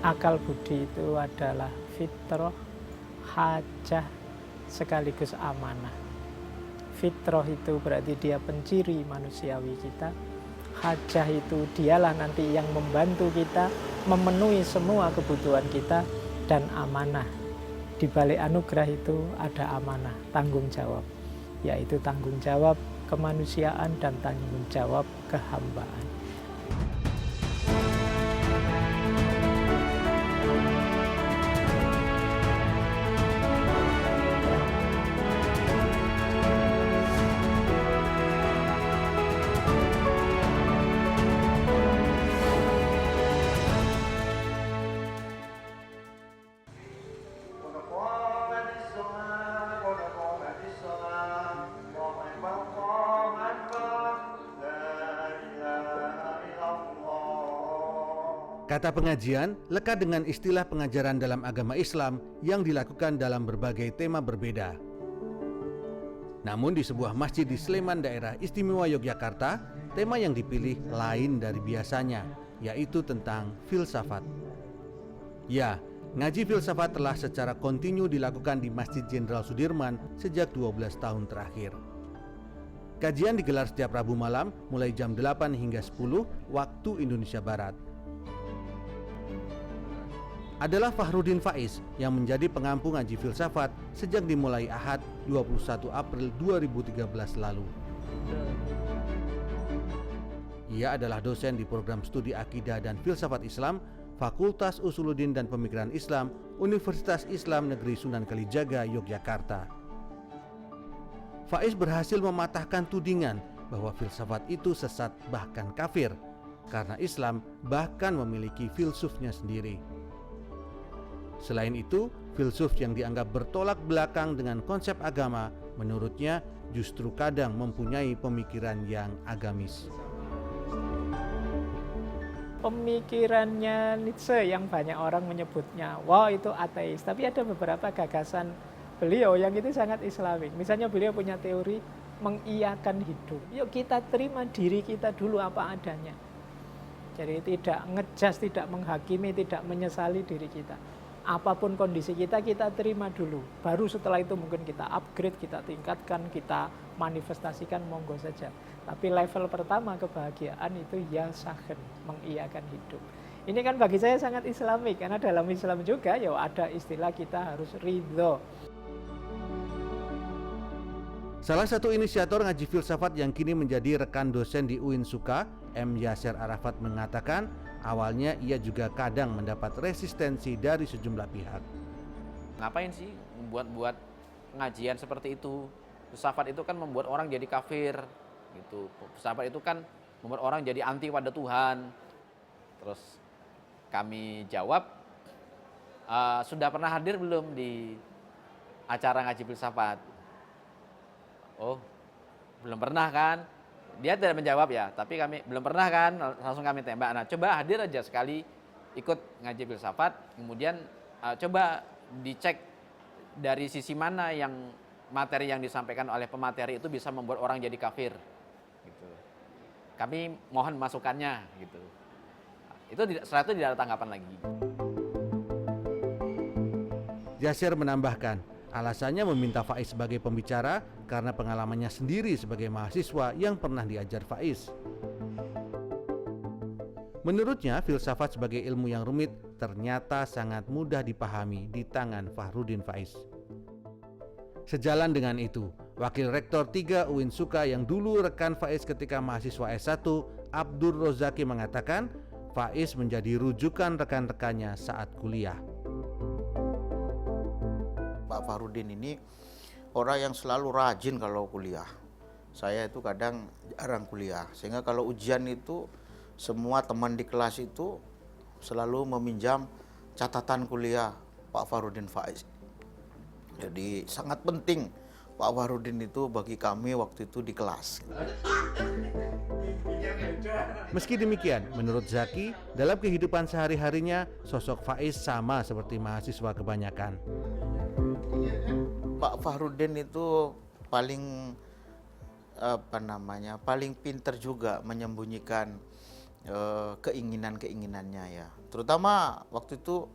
Akal budi itu adalah fitrah, hajah, sekaligus amanah. Fitrah itu berarti dia penciri manusiawi kita. Hajah itu dialah nanti yang membantu kita memenuhi semua kebutuhan kita. Dan amanah, di balik anugerah itu ada amanah, tanggung jawab. Yaitu tanggung jawab kemanusiaan dan tanggung jawab kehambaan. Kata pengajian lekat dengan istilah pengajaran dalam agama Islam yang dilakukan dalam berbagai tema berbeda. Namun di sebuah masjid di Sleman, daerah istimewa Yogyakarta, tema yang dipilih lain dari biasanya, yaitu tentang filsafat. Ya, ngaji filsafat telah secara kontinu dilakukan di Masjid Jenderal Sudirman sejak 12 tahun terakhir. Kajian digelar setiap Rabu malam mulai jam 8 hingga 10 waktu Indonesia Barat. Adalah Fahrudin Faiz yang menjadi pengampu ngaji filsafat sejak dimulai Ahad 21 April 2013 lalu. Ia adalah dosen di program studi Akidah dan Filsafat Islam, Fakultas Usuluddin dan Pemikiran Islam, Universitas Islam Negeri Sunan Kalijaga, Yogyakarta. Faiz berhasil mematahkan tudingan bahwa filsafat itu sesat bahkan kafir, karena Islam bahkan memiliki filsufnya sendiri. Selain itu, filsuf yang dianggap bertolak belakang dengan konsep agama, menurutnya justru kadang mempunyai pemikiran yang agamis. Pemikirannya Nietzsche yang banyak orang menyebutnya, wah itu ateis. Tapi ada beberapa gagasan beliau yang itu sangat islamik. Misalnya beliau punya teori mengiyakan hidup. Yuk kita terima diri kita dulu apa adanya. Jadi tidak ngejas, tidak menghakimi, tidak menyesali diri kita. Apapun kondisi kita, kita terima dulu. Baru setelah itu mungkin kita upgrade, kita tingkatkan, kita manifestasikan, monggo saja. Tapi level pertama kebahagiaan itu ya sahen, mengiyakan hidup. Ini kan bagi saya sangat islamik, karena dalam Islam juga ya ada istilah kita harus ridho. Salah satu inisiator ngaji filsafat yang kini menjadi rekan dosen di UIN Suka, M. Yasser Arafat mengatakan, awalnya ia juga kadang mendapat resistensi dari sejumlah pihak. Ngapain sih buat pengajian seperti itu? Filsafat itu kan membuat orang jadi kafir, gitu. Filsafat itu kan membuat orang jadi anti pada Tuhan. Terus kami jawab, sudah pernah hadir belum di acara ngaji filsafat? Oh, belum pernah kan? Dia tidak menjawab ya, tapi kami belum pernah kan, langsung kami tembak. Nah, coba hadir aja sekali ikut ngaji filsafat, kemudian coba dicek dari sisi mana yang materi yang disampaikan oleh pemateri itu bisa membuat orang jadi kafir. Gitu. Kami mohon masukannya, gitu. Itu setelah itu tidak ada tanggapan lagi. Yasser menambahkan, alasannya meminta Faiz sebagai pembicara karena pengalamannya sendiri sebagai mahasiswa yang pernah diajar Faiz. Menurutnya, filsafat sebagai ilmu yang rumit ternyata sangat mudah dipahami di tangan Fahrudin Faiz. Sejalan dengan itu, Wakil Rektor 3 UIN Suka yang dulu rekan Faiz ketika mahasiswa S1, Abdur Rozaki mengatakan, Faiz menjadi rujukan rekan-rekannya saat kuliah. Pak Fahrudin ini orang yang selalu rajin kalau kuliah. Saya itu kadang jarang kuliah, sehingga kalau ujian itu semua teman di kelas itu selalu meminjam catatan kuliah Pak Fahrudin Faiz. Jadi sangat penting Pak Fahrudin itu bagi kami waktu itu di kelas. Meski demikian, menurut Zaki, dalam kehidupan sehari-harinya sosok Faiz sama seperti mahasiswa kebanyakan. Pak Fahrudin itu paling paling pinter juga menyembunyikan keinginan-keinginannya ya. Terutama waktu itu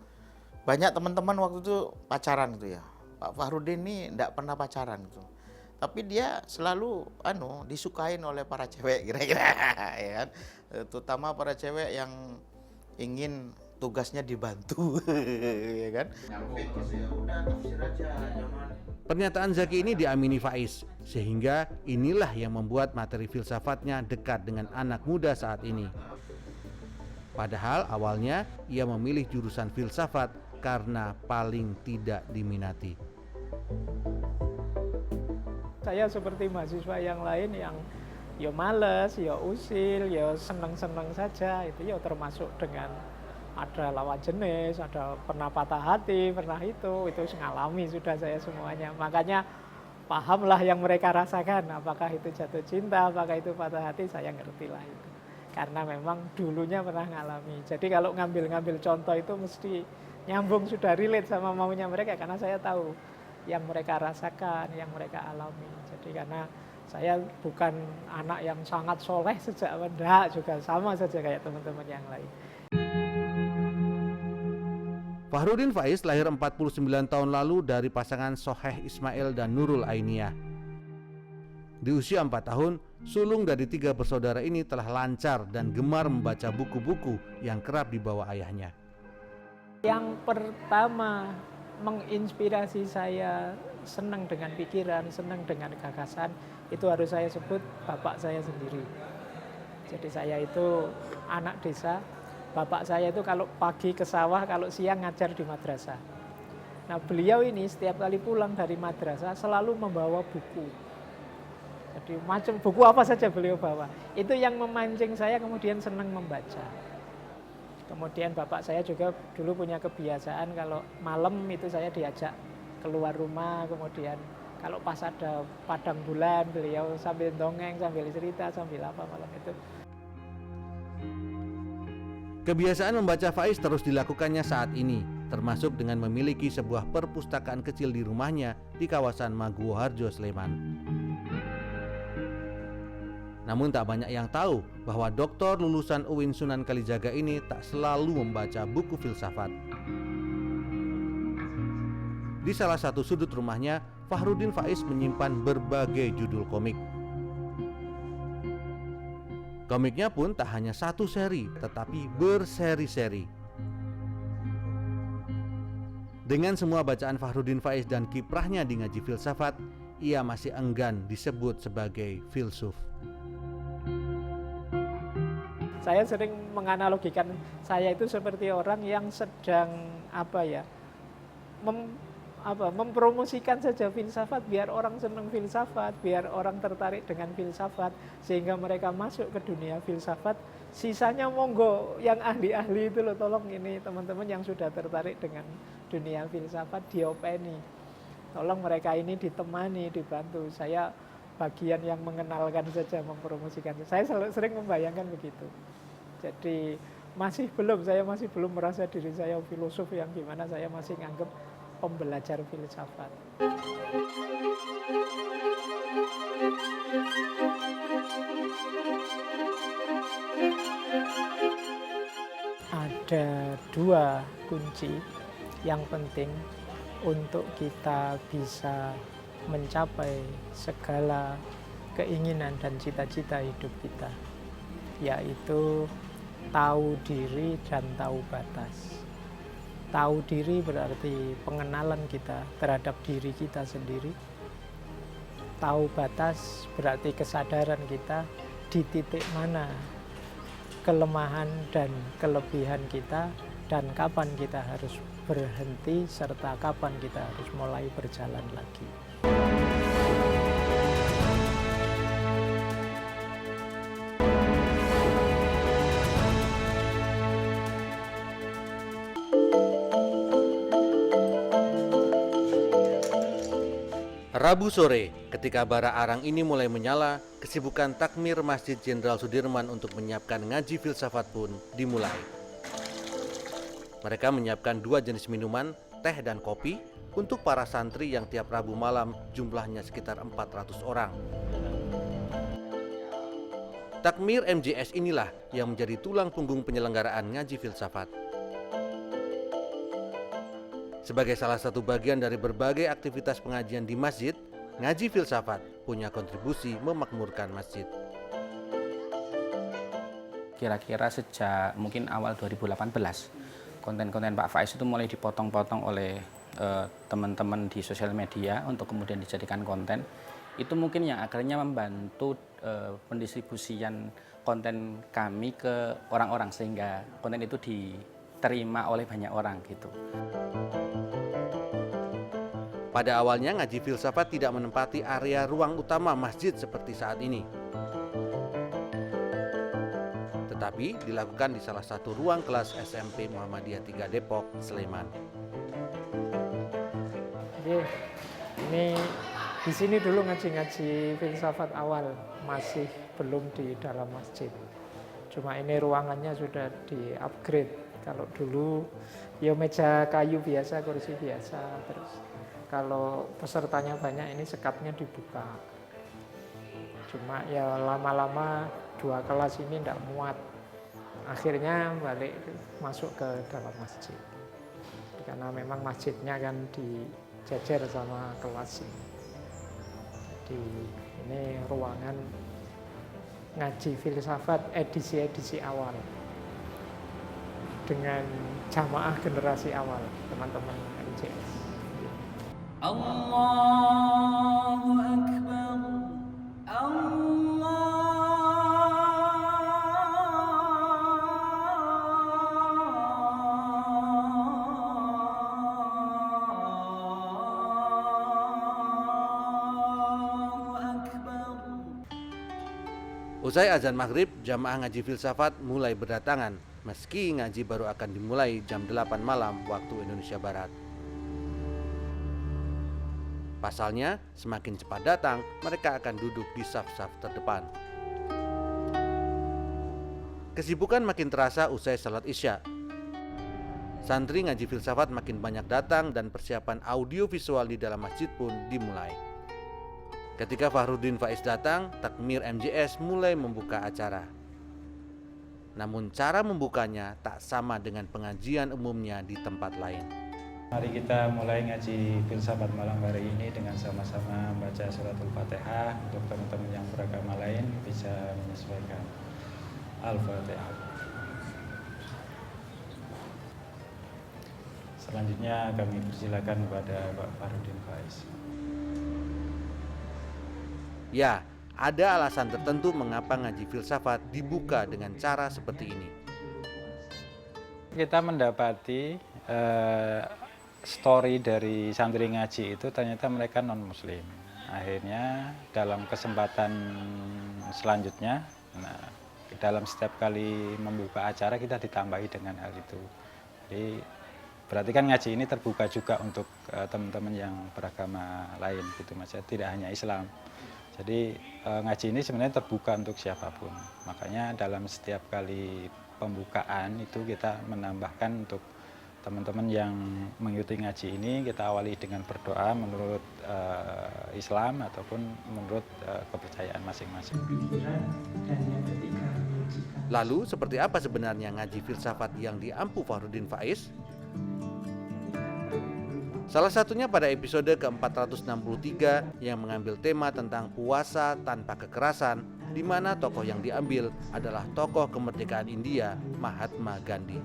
banyak teman-teman waktu itu pacaran gitu ya. Pak Fahrudin ini enggak pernah pacaran gitu. Tapi dia selalu disukain oleh para cewek kira-kira ya kan. Terutama para cewek yang ingin tugasnya dibantu ya kan. Pernyataan Zaki ini diamini Faiz, sehingga inilah yang membuat materi filsafatnya dekat dengan anak muda saat ini. Padahal awalnya ia memilih jurusan filsafat karena paling tidak diminati. Saya seperti mahasiswa yang lain yang ya males, ya usil, ya seneng-seneng saja, itu ya termasuk dengan ada lawan jenis, ada pernah patah hati, pernah itu ngalami sudah saya semuanya. Makanya pahamlah yang mereka rasakan, apakah itu jatuh cinta, apakah itu patah hati, saya ngerti lah itu. Karena memang dulunya pernah ngalami. Jadi kalau ngambil contoh itu mesti nyambung, sudah relate sama maunya mereka, karena saya tahu yang mereka rasakan, yang mereka alami. Jadi karena saya bukan anak yang sangat soleh sejak muda, juga sama saja kayak teman-teman yang lain. Fahrudin Faiz lahir 49 tahun lalu dari pasangan Soheh Ismail dan Nurul Ainiyah. Di usia 4 tahun, sulung dari 3 bersaudara ini telah lancar dan gemar membaca buku-buku yang kerap dibawa ayahnya. Yang pertama menginspirasi saya senang dengan pikiran, senang dengan gagasan, itu harus saya sebut bapak saya sendiri. Jadi saya itu anak desa. Bapak saya itu kalau pagi ke sawah, kalau siang ngajar di madrasah. Nah, beliau ini setiap kali pulang dari madrasah selalu membawa buku. Jadi macam buku apa saja beliau bawa. Itu yang memancing saya kemudian senang membaca. Kemudian bapak saya juga dulu punya kebiasaan kalau malam itu saya diajak keluar rumah, kemudian kalau pas ada padang bulan beliau sambil dongeng, sambil cerita, sambil apa malam itu. Kebiasaan membaca Faiz terus dilakukannya saat ini, termasuk dengan memiliki sebuah perpustakaan kecil di rumahnya di kawasan Maguwoharjo, Sleman. Namun tak banyak yang tahu bahwa doktor lulusan UIN Sunan Kalijaga ini tak selalu membaca buku filsafat. Di salah satu sudut rumahnya, Fahrudin Faiz menyimpan berbagai judul komik. Komiknya pun tak hanya satu seri, tetapi berseri-seri. Dengan semua bacaan Fahrudin Faiz dan kiprahnya di ngaji filsafat, ia masih enggan disebut sebagai filsuf. Saya sering menganalogikan saya itu seperti orang yang sedang mempromosikan saja filsafat biar orang senang filsafat, biar orang tertarik dengan filsafat sehingga mereka masuk ke dunia filsafat. Sisanya monggo yang ahli-ahli itu loh, tolong ini teman-teman yang sudah tertarik dengan dunia filsafat diopeni. Tolong mereka ini ditemani, dibantu. Saya bagian yang mengenalkan saja, mempromosikan. Saya sering membayangkan begitu. Jadi saya masih belum merasa diri saya filosof yang gimana, saya masih nganggep pembelajar filsafat. Ada 2 kunci yang penting untuk kita bisa mencapai segala keinginan dan cita-cita hidup kita, yaitu tahu diri dan tahu batas. Tahu diri berarti pengenalan kita terhadap diri kita sendiri. Tahu batas berarti kesadaran kita di titik mana kelemahan dan kelebihan kita, dan kapan kita harus berhenti, serta kapan kita harus mulai berjalan lagi. Rabu sore, ketika bara arang ini mulai menyala, kesibukan takmir Masjid Jenderal Sudirman untuk menyiapkan ngaji filsafat pun dimulai. Mereka menyiapkan 2 jenis minuman, teh dan kopi, untuk para santri yang tiap Rabu malam jumlahnya sekitar 400 orang. Takmir MJS inilah yang menjadi tulang punggung penyelenggaraan ngaji filsafat. Sebagai salah satu bagian dari berbagai aktivitas pengajian di masjid, ngaji filsafat punya kontribusi memakmurkan masjid. Kira-kira sejak mungkin awal 2018, konten-konten Pak Faiz itu mulai dipotong-potong oleh teman-teman di sosial media untuk kemudian dijadikan konten. Itu mungkin yang akhirnya membantu pendistribusian konten kami ke orang-orang, sehingga konten itu diterima oleh banyak orang gitu. Pada awalnya ngaji filsafat tidak menempati area ruang utama masjid seperti saat ini. Tetapi dilakukan di salah satu ruang kelas SMP Muhammadiyah 3 Depok, Sleman. Oke, ini di sini dulu ngaji filsafat awal, masih belum di dalam masjid. Cuma ini ruangannya sudah di-upgrade. Kalau dulu ya meja kayu biasa, kursi biasa, terus kalau pesertanya banyak ini sekatnya dibuka. Cuma ya lama-lama 2 kelas ini tidak muat. Akhirnya balik masuk ke dalam masjid. Karena memang masjidnya kan dijejer sama kelas ini. Jadi ini ruangan ngaji filsafat edisi awal. Dengan jamaah generasi awal, teman-teman MJS. Allahu Akbar, Usai azan maghrib, jamaah ngaji filsafat mulai berdatangan, meski ngaji baru akan dimulai jam 8 malam waktu Indonesia Barat. Pasalnya, semakin cepat datang, mereka akan duduk di saf-saf terdepan. Kesibukan makin terasa usai salat Isya. Santri ngaji filsafat makin banyak datang dan persiapan audio visual di dalam masjid pun dimulai. Ketika Fahrudin Faiz datang, Takmir MJS mulai membuka acara. Namun cara membukanya tak sama dengan pengajian umumnya di tempat lain. Mari kita mulai ngaji filsafat malam hari ini dengan sama-sama baca suratul Fatihah. Untuk teman-teman yang beragama lain bisa menyesuaikan. Al-Fatihah. Selanjutnya kami persilakan kepada Pak Fahrudin Faiz. Ya, ada alasan tertentu mengapa ngaji filsafat dibuka dengan cara seperti ini. Kita mendapati story dari santri ngaji itu ternyata mereka non-muslim. Akhirnya dalam kesempatan selanjutnya, dalam setiap kali membuka acara kita ditambahi dengan hal itu. Jadi berarti kan ngaji ini terbuka juga untuk teman-teman yang beragama lain gitu Mas, tidak hanya Islam. Jadi ngaji ini sebenarnya terbuka untuk siapapun. Makanya dalam setiap kali pembukaan itu kita menambahkan untuk teman-teman yang mengikuti ngaji ini, kita awali dengan berdoa menurut Islam ataupun menurut kepercayaan masing-masing. Lalu seperti apa sebenarnya ngaji filsafat yang diampu Fahrudin Faiz? Salah satunya pada episode ke-463 yang mengambil tema tentang puasa tanpa kekerasan, di mana tokoh yang diambil adalah tokoh kemerdekaan India, Mahatma Gandhi.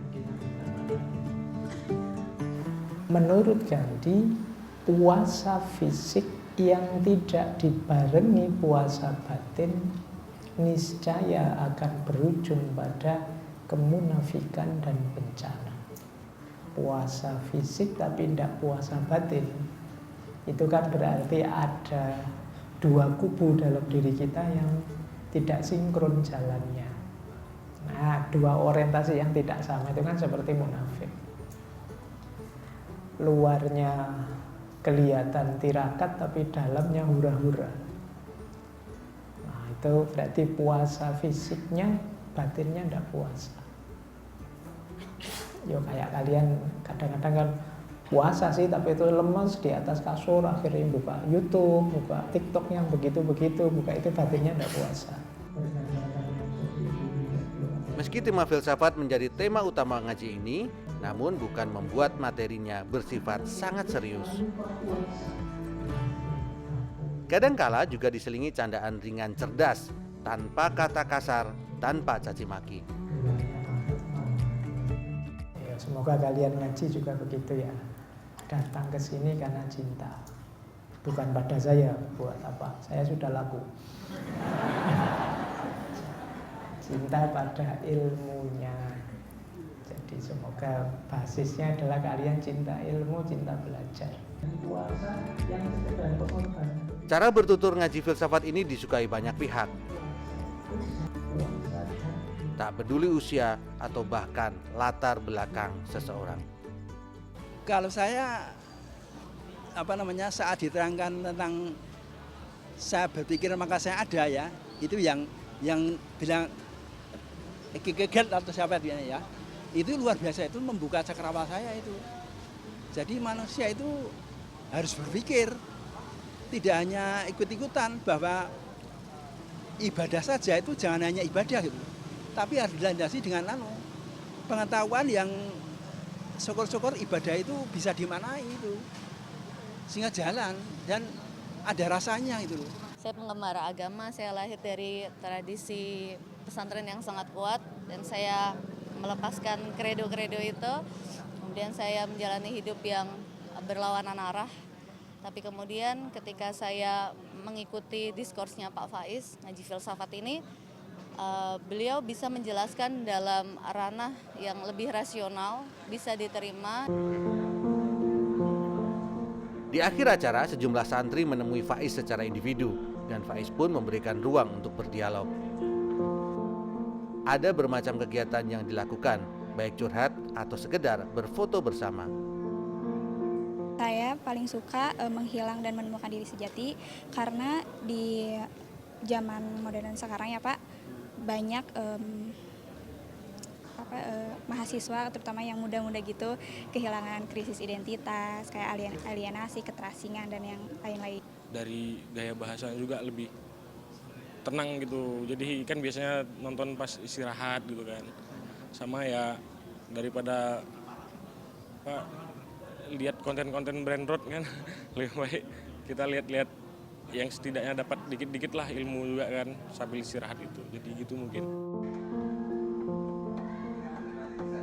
Menurut Gandhi, puasa fisik yang tidak dibarengi puasa batin niscaya akan berujung pada kemunafikan dan bencana. Puasa fisik tapi tidak puasa batin, itu kan berarti ada 2 kubu dalam diri kita yang tidak sinkron jalannya. Nah, 2 orientasi yang tidak sama itu kan seperti munafik. Luarnya kelihatan tirakat tapi dalamnya hura-hura. Nah, itu berarti puasa fisiknya, batinnya tidak puasa. Yo kayak kalian kadang-kadang kan puasa sih tapi itu lemes di atas kasur, akhirnya buka YouTube, buka TikTok yang begitu-begitu, buka itu batinnya tidak puasa. Meski tema filsafat menjadi tema utama ngaji ini, namun bukan membuat materinya bersifat sangat serius. Kadangkala juga diselingi candaan ringan cerdas, tanpa kata kasar, tanpa caci maki. Ya, semoga kalian ngaji juga begitu ya. Datang ke sini karena cinta. Bukan pada saya, buat apa? Saya sudah laku. Cinta pada ilmunya. Jadi semoga basisnya adalah kalian cinta ilmu, cinta belajar. Cara bertutur ngaji filsafat ini disukai banyak pihak. Tak peduli usia atau bahkan latar belakang seseorang. Kalau saya saat diterangkan tentang saya berpikir maka saya ada ya, itu yang bilang geget atau siapa dia ya, itu luar biasa, itu membuka cakrawala saya itu. Jadi manusia itu harus berpikir, tidak hanya ikut-ikutan, bahwa ibadah saja itu jangan hanya ibadah gitu, tapi harus dilandasi dengan pengetahuan yang syukur-syukur ibadah itu bisa dimanai itu, sehingga jalan dan ada rasanya itu loh. Saya penggemar agama, saya lahir dari tradisi pesantren yang sangat kuat dan saya melepaskan kredo-kredo itu. Kemudian saya menjalani hidup yang berlawanan arah. Tapi kemudian ketika saya mengikuti diskursnya Pak Faiz, ngaji filsafat ini, beliau bisa menjelaskan dalam ranah yang lebih rasional, bisa diterima. Di akhir acara, sejumlah santri menemui Faiz secara individu dan Faiz pun memberikan ruang untuk berdialog. Ada bermacam kegiatan yang dilakukan, baik curhat atau sekedar berfoto bersama. Saya paling suka menghilang dan menemukan diri sejati karena di zaman modern sekarang ya Pak, banyak mahasiswa terutama yang muda-muda gitu kehilangan krisis identitas, kayak alienasi, keterasingan dan yang lain-lain. Dari gaya bahasanya juga lebih tenang gitu, jadi kan biasanya nonton pas istirahat gitu kan, sama ya daripada lihat konten-konten brand road kan lebih baik kita lihat yang setidaknya dapat dikit-dikit lah ilmu juga kan sambil istirahat itu, jadi gitu mungkin.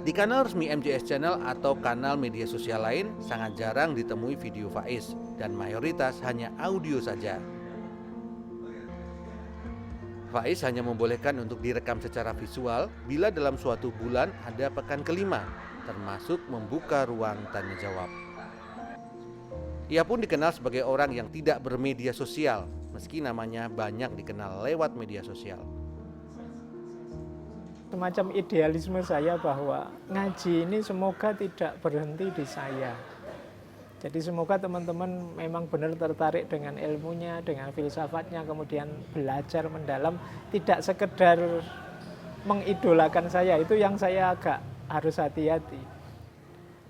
Di kanal resmi MJS Channel atau kanal media sosial lain sangat jarang ditemui video Faiz dan mayoritas hanya audio saja. Faiz hanya membolehkan untuk direkam secara visual bila dalam suatu bulan ada pekan kelima, termasuk membuka ruang tanya jawab. Ia pun dikenal sebagai orang yang tidak bermedia sosial, meski namanya banyak dikenal lewat media sosial. Semacam idealisme saya bahwa ngaji ini semoga tidak berhenti di saya. Jadi semoga teman-teman memang benar tertarik dengan ilmunya, dengan filsafatnya, kemudian belajar mendalam, tidak sekedar mengidolakan saya. Itu yang saya agak harus hati-hati.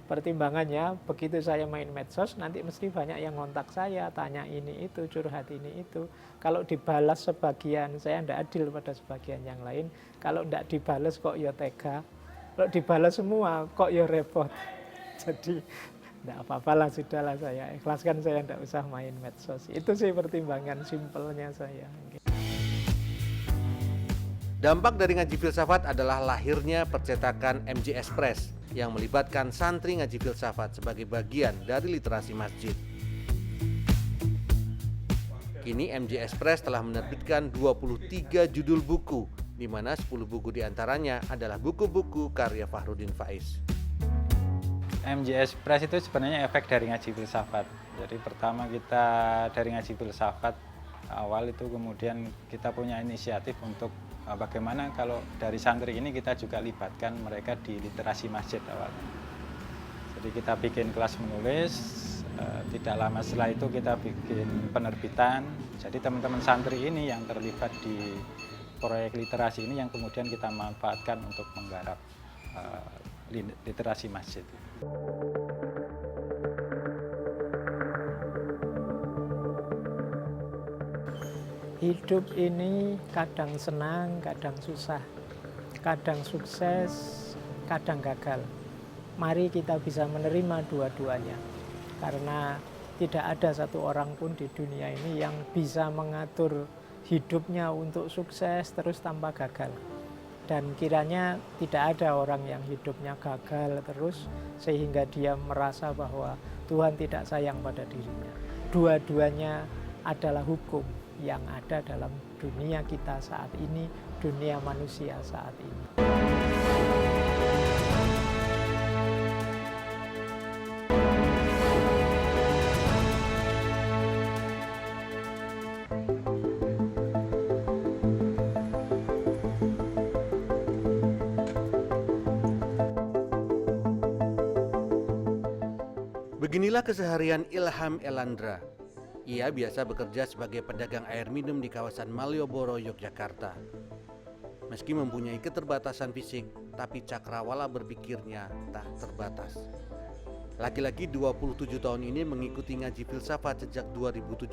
Pertimbangannya, begitu saya main medsos, nanti mesti banyak yang ngontak saya, tanya ini itu, curhat ini itu. Kalau dibalas sebagian, saya tidak adil pada sebagian yang lain. Kalau tidak dibalas kok ya tega. Kalau dibalas semua kok ya repot. Jadi tidak apa-apalah, sudahlah saya ikhlaskan, saya tidak usah main medsos. Itu sih pertimbangan simpelnya saya. Dampak dari ngaji filsafat adalah lahirnya percetakan MJS Press yang melibatkan santri ngaji filsafat sebagai bagian dari literasi masjid. Kini MJS Press telah menerbitkan 23 judul buku, di mana 10 buku diantaranya adalah buku-buku karya Fahrudin Faiz. MJS Press itu sebenarnya efek dari ngaji filsafat. Jadi pertama kita dari ngaji filsafat awal itu, kemudian kita punya inisiatif untuk bagaimana kalau dari santri ini kita juga libatkan mereka di literasi masjid awal. Jadi kita bikin kelas menulis, tidak lama setelah itu kita bikin penerbitan. Jadi teman-teman santri ini yang terlibat di proyek literasi ini yang kemudian kita manfaatkan untuk menggarap literasi masjid. Hidup ini kadang senang, kadang susah, kadang sukses, kadang gagal. mari kita bisa menerima dua-duanya. Karena tidak ada satu orang pun di dunia ini yang bisa mengatur hidupnya untuk sukses terus tanpa gagal. Dan kiranya tidak ada orang yang hidupnya gagal terus sehingga dia merasa bahwa Tuhan tidak sayang pada dirinya. Dua-duanya adalah hukum yang ada dalam dunia kita saat ini, dunia manusia saat ini. Beginilah keseharian Ilham Elandra. Ia biasa bekerja sebagai pedagang air minum di kawasan Malioboro, Yogyakarta. Meski mempunyai keterbatasan fisik, tapi cakrawala berpikirnya tak terbatas. Laki-laki 27 tahun ini mengikuti ngaji filsafat sejak 2017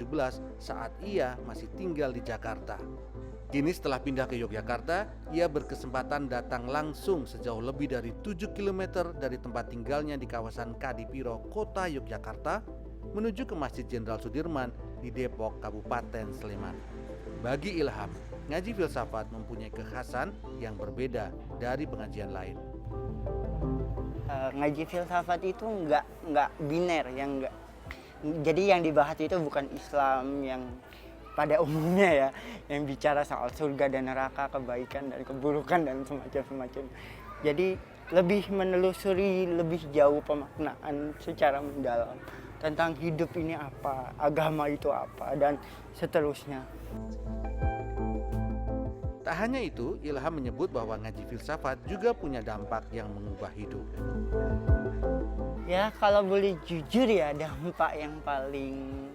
saat ia masih tinggal di Jakarta. Kini setelah pindah ke Yogyakarta, ia berkesempatan datang langsung sejauh lebih dari 7 km dari tempat tinggalnya di kawasan Kadipiro, Kota Yogyakarta, menuju ke Masjid Jenderal Sudirman di Depok, Kabupaten Sleman. Bagi Ilham, ngaji filsafat mempunyai kekhasan yang berbeda dari pengajian lain. Ngaji filsafat itu nggak biner, jadi yang dibahas itu bukan Islam yang pada umumnya ya, yang bicara soal surga dan neraka, kebaikan dan keburukan dan semacam-semacam. Jadi lebih menelusuri lebih jauh pemaknaan secara mendalam tentang hidup ini apa, agama itu apa, dan seterusnya. Tak hanya itu, Ilham menyebut bahwa ngaji filsafat juga punya dampak yang mengubah hidup. Ya kalau boleh jujur ya, dampak yang paling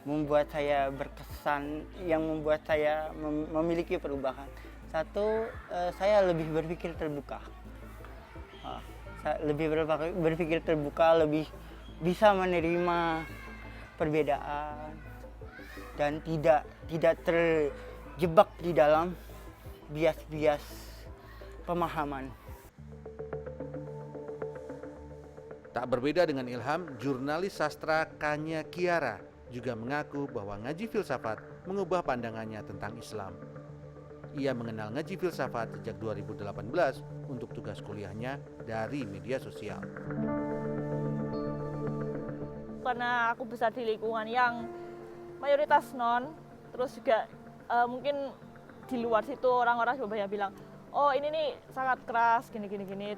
membuat saya berkesan, yang membuat saya memiliki perubahan. Satu, saya lebih berpikir terbuka. Saya lebih berpikir terbuka, lebih bisa menerima perbedaan dan tidak terjebak di dalam bias-bias pemahaman. Tak berbeda dengan Ilham, jurnalis sastra Kanya Kiara juga mengaku bahwa ngaji filsafat mengubah pandangannya tentang Islam. Ia mengenal ngaji filsafat sejak 2018 untuk tugas kuliahnya dari media sosial. Karena aku besar di lingkungan yang mayoritas non, terus juga mungkin di luar situ orang-orang juga banyak bilang, oh ini nih sangat keras, gini,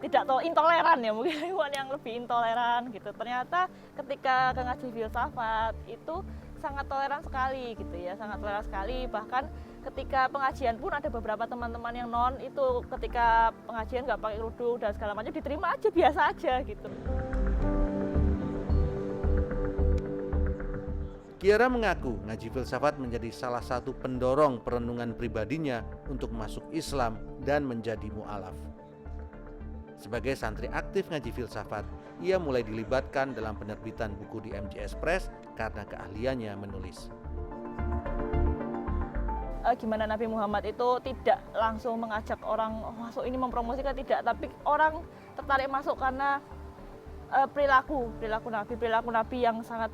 tidak tahu intoleran ya, mungkin lingkungan yang lebih intoleran gitu. Ternyata ketika ngaji filsafat itu sangat toleran sekali gitu ya, sangat toleran sekali. Bahkan ketika pengajian pun ada beberapa teman-teman yang non itu ketika pengajian nggak pakai kerudung dan segala macam diterima aja, biasa aja gitu. Kiara mengaku ngaji filsafat menjadi salah satu pendorong perenungan pribadinya untuk masuk Islam dan menjadi mu'alaf. Sebagai santri aktif ngaji filsafat, ia mulai dilibatkan dalam penerbitan buku di MJS Press karena keahliannya menulis. Gimana Nabi Muhammad itu tidak langsung mengajak orang masuk ini mempromosikan, tidak, tapi orang tertarik masuk karena perilaku Nabi yang sangat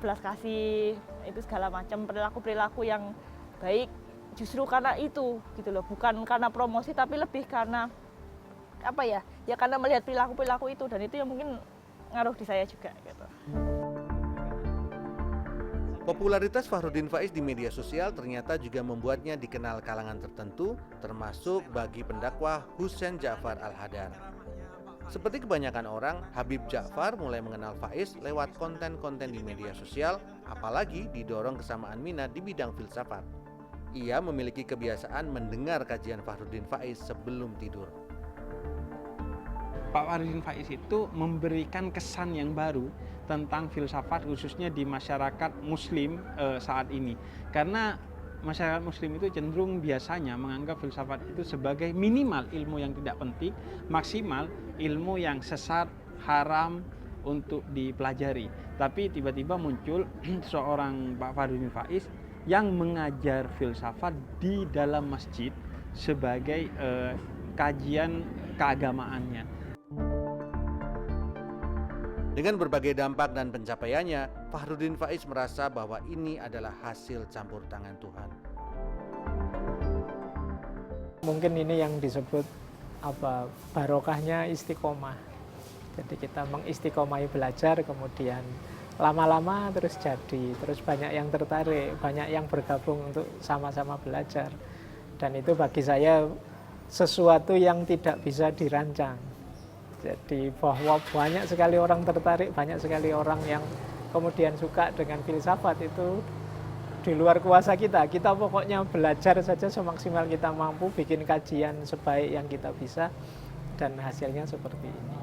belas kasih, itu segala macam perilaku yang baik, justru karena itu gitu loh, bukan karena promosi tapi lebih karena apa ya karena melihat perilaku itu, dan itu yang mungkin ngaruh di saya juga gitu. Popularitas Fahrudin Faiz di media sosial ternyata juga membuatnya dikenal kalangan tertentu, termasuk bagi pendakwah Husain Ja'far Al-Hadan. Seperti kebanyakan orang, Habib Ja'far mulai mengenal Faiz lewat konten-konten di media sosial, apalagi didorong kesamaan minat di bidang filsafat. Ia memiliki kebiasaan mendengar kajian Fahrudin Faiz sebelum tidur. Pak Fahrudin Faiz itu memberikan kesan yang baru tentang filsafat khususnya di masyarakat muslim saat ini. Karena masyarakat muslim itu cenderung biasanya menganggap filsafat itu sebagai minimal ilmu yang tidak penting, maksimal ilmu yang sesat, haram untuk dipelajari. Tapi tiba-tiba muncul seorang Pak Fahrudin Faiz yang mengajar filsafat di dalam masjid sebagai kajian keagamaannya. Dengan berbagai dampak dan pencapaiannya, Fahrudin Faiz merasa bahwa ini adalah hasil campur tangan Tuhan. Mungkin ini yang disebut barokahnya istiqomah. Jadi kita mengistiqomahi belajar, kemudian lama-lama terus jadi, terus banyak yang tertarik, banyak yang bergabung untuk sama-sama belajar. Dan itu bagi saya sesuatu yang tidak bisa dirancang. Jadi bahwa banyak sekali orang tertarik, banyak sekali orang yang kemudian suka dengan filsafat itu di luar kuasa kita. Kita pokoknya belajar saja semaksimal kita mampu, bikin kajian sebaik yang kita bisa, dan hasilnya seperti ini.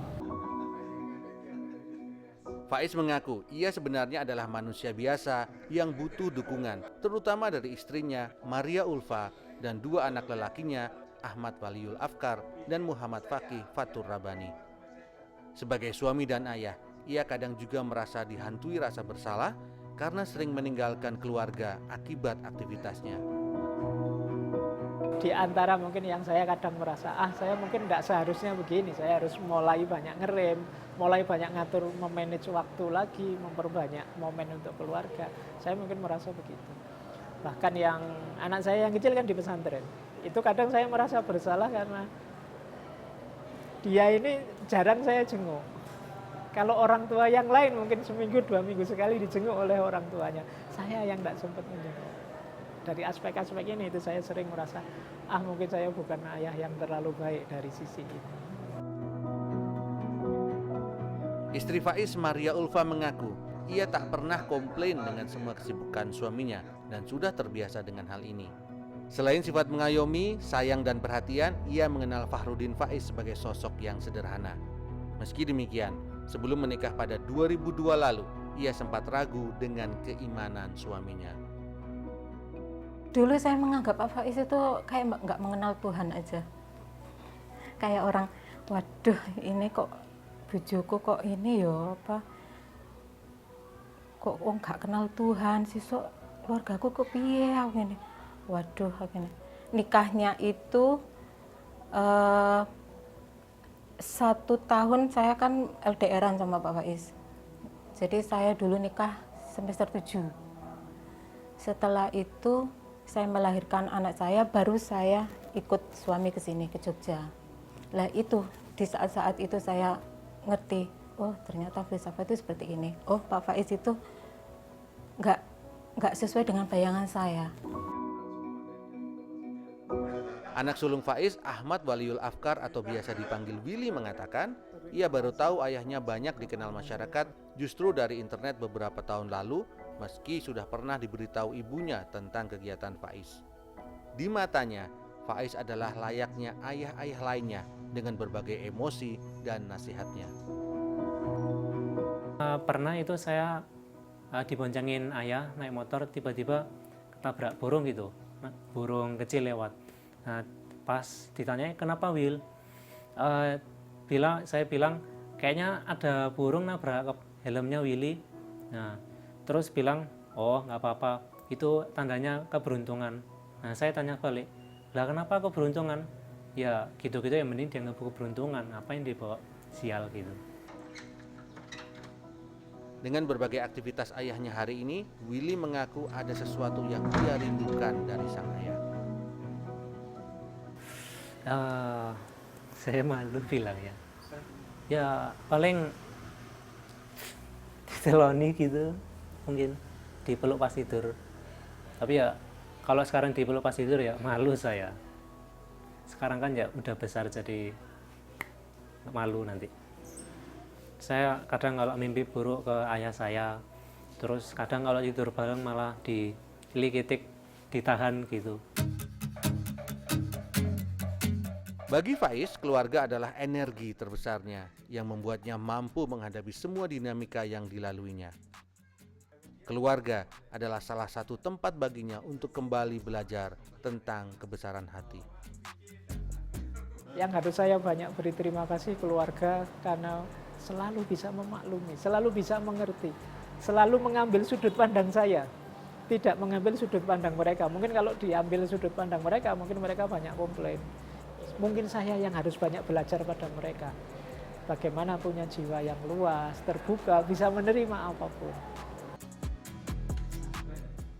Faiz mengaku ia sebenarnya adalah manusia biasa yang butuh dukungan, terutama dari istrinya Maria Ulfa dan 2 anak lelakinya Ahmad Waliul Afkar dan Muhammad Fakih Fatur Rabani. Sebagai suami dan ayah, ia kadang juga merasa dihantui rasa bersalah karena sering meninggalkan keluarga akibat aktivitasnya. Di antara mungkin yang saya kadang merasa, saya mungkin tidak seharusnya begini, saya harus mulai banyak ngerem, mulai banyak ngatur, memanage waktu lagi, memperbanyak momen untuk keluarga. Saya mungkin merasa begitu. Bahkan yang anak saya yang kecil kan di pesantren, itu kadang saya merasa bersalah karena dia ini jarang saya jenguk. Kalau orang tua yang lain mungkin seminggu 2 minggu sekali dijenguk oleh orang tuanya, saya yang tidak sempat menjenguk. Dari aspek-aspek ini itu saya sering merasa, mungkin saya bukan ayah yang terlalu baik dari sisi ini. Istri Faiz, Maria Ulfa, mengaku ia tak pernah komplain dengan semua kesibukan suaminya dan sudah terbiasa dengan hal ini. Selain sifat mengayomi, sayang dan perhatian, ia mengenal Fahrudin Faiz sebagai sosok yang sederhana. Meski demikian, sebelum menikah pada 2002 lalu, ia sempat ragu dengan keimanan suaminya. Dulu saya menganggap Pak Faiz itu kayak nggak mengenal Tuhan aja. Kayak orang, waduh ini kok bujuku kok ini ya kok nggak kenal Tuhan sih, so keluargaku kok piye ini. Waduh, akhirnya nikahnya itu 1 tahun saya kan LDR-an sama Pak Faiz. Jadi saya dulu nikah semester 7. Setelah itu saya melahirkan anak saya, baru saya ikut suami ke sini, ke Jogja. Lah itu, di saat-saat itu saya ngerti, oh ternyata filsafat itu seperti ini. Oh Pak Faiz itu nggak sesuai dengan bayangan saya. Anak sulung Faiz, Ahmad Waliul Afkar atau biasa dipanggil Willy, mengatakan ia baru tahu ayahnya banyak dikenal masyarakat justru dari internet beberapa tahun lalu, meski sudah pernah diberitahu ibunya tentang kegiatan Faiz. Di matanya, Faiz adalah layaknya ayah-ayah lainnya dengan berbagai emosi dan nasihatnya. Pernah itu saya diboncengin ayah naik motor, tiba-tiba ketabrak burung gitu, burung kecil lewat. Nah, pas ditanya kenapa Will, saya bilang kayaknya ada burung nabrak helmnya Willy. Nah, terus bilang oh nggak apa-apa, itu tandanya keberuntungan. Nah, saya tanya balik, lah kenapa keberuntungan? Ya gitu-gitu yang mending dianggap keberuntungan, apa yang dibawa sial gitu. Dengan berbagai aktivitas ayahnya hari ini, Willy mengaku ada sesuatu yang dia rindukan dari sang ayah. Saya malu bilang ya paling diteloni gitu, mungkin dipeluk pas tidur. Tapi ya kalau sekarang dipeluk pas tidur ya malu saya. Sekarang kan ya udah besar jadi malu nanti. Saya kadang kalau mimpi buruk ke ayah saya, terus kadang kalau tidur bareng malah dilikitik, ditahan gitu. Bagi Faiz, keluarga adalah energi terbesarnya yang membuatnya mampu menghadapi semua dinamika yang dilaluinya. Keluarga adalah salah satu tempat baginya untuk kembali belajar tentang kebesaran hati. Yang harus saya banyak beri terima kasih keluarga karena selalu bisa memaklumi, selalu bisa mengerti, selalu mengambil sudut pandang saya, tidak mengambil sudut pandang mereka. Mungkin kalau diambil sudut pandang mereka, mungkin mereka banyak komplain. Mungkin saya yang harus banyak belajar pada mereka. bagaimana punya jiwa yang luas, terbuka, bisa menerima apapun.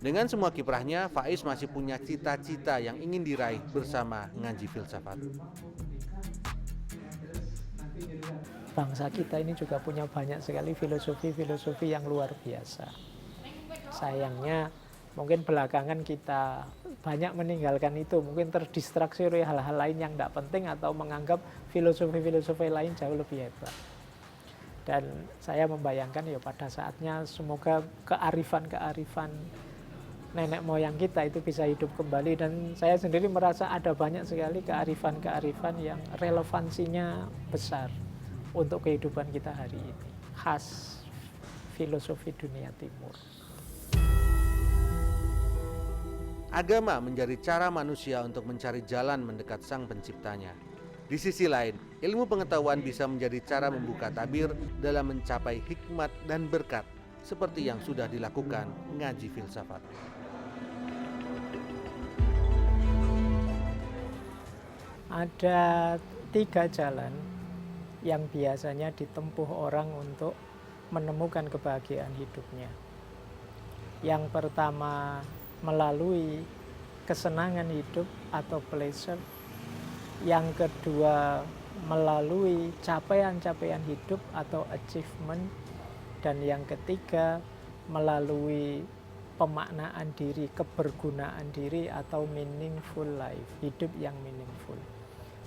Dengan semua kiprahnya, Faiz masih punya cita-cita yang ingin diraih bersama ngaji filsafat. Bangsa kita ini juga punya banyak sekali filosofi-filosofi yang luar biasa. Sayangnya mungkin belakangan kita banyak meninggalkan itu, mungkin terdistraksi oleh hal-hal lain yang tidak penting atau menganggap filosofi-filosofi lain jauh lebih hebat. Dan saya membayangkan ya pada saatnya semoga kearifan-kearifan nenek moyang kita itu bisa hidup kembali, dan saya sendiri merasa ada banyak sekali kearifan-kearifan yang relevansinya besar untuk kehidupan kita hari ini, khas filosofi dunia timur. Agama menjadi cara manusia untuk mencari jalan mendekat Sang Penciptanya. Di sisi lain, ilmu pengetahuan bisa menjadi cara membuka tabir dalam mencapai hikmat dan berkat, seperti yang sudah dilakukan ngaji filsafat. Ada 3 jalan yang biasanya ditempuh orang untuk menemukan kebahagiaan hidupnya. Yang pertama, melalui kesenangan hidup atau pleasure. Yang kedua, melalui capaian-capaian hidup atau achievement. Dan yang ketiga, melalui pemaknaan diri, kebergunaan diri atau meaningful life, hidup yang meaningful.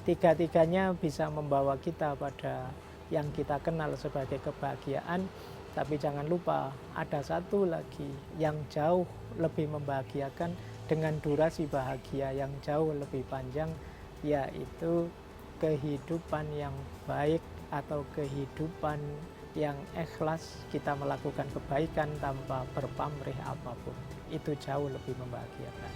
Tiga-tiganya bisa membawa kita pada yang kita kenal sebagai kebahagiaan, tapi jangan lupa ada satu lagi yang jauh lebih membahagiakan dengan durasi bahagia yang jauh lebih panjang, yaitu kehidupan yang baik atau kehidupan yang ikhlas, kita melakukan kebaikan tanpa berpamrih apapun. Itu jauh lebih membahagiakan.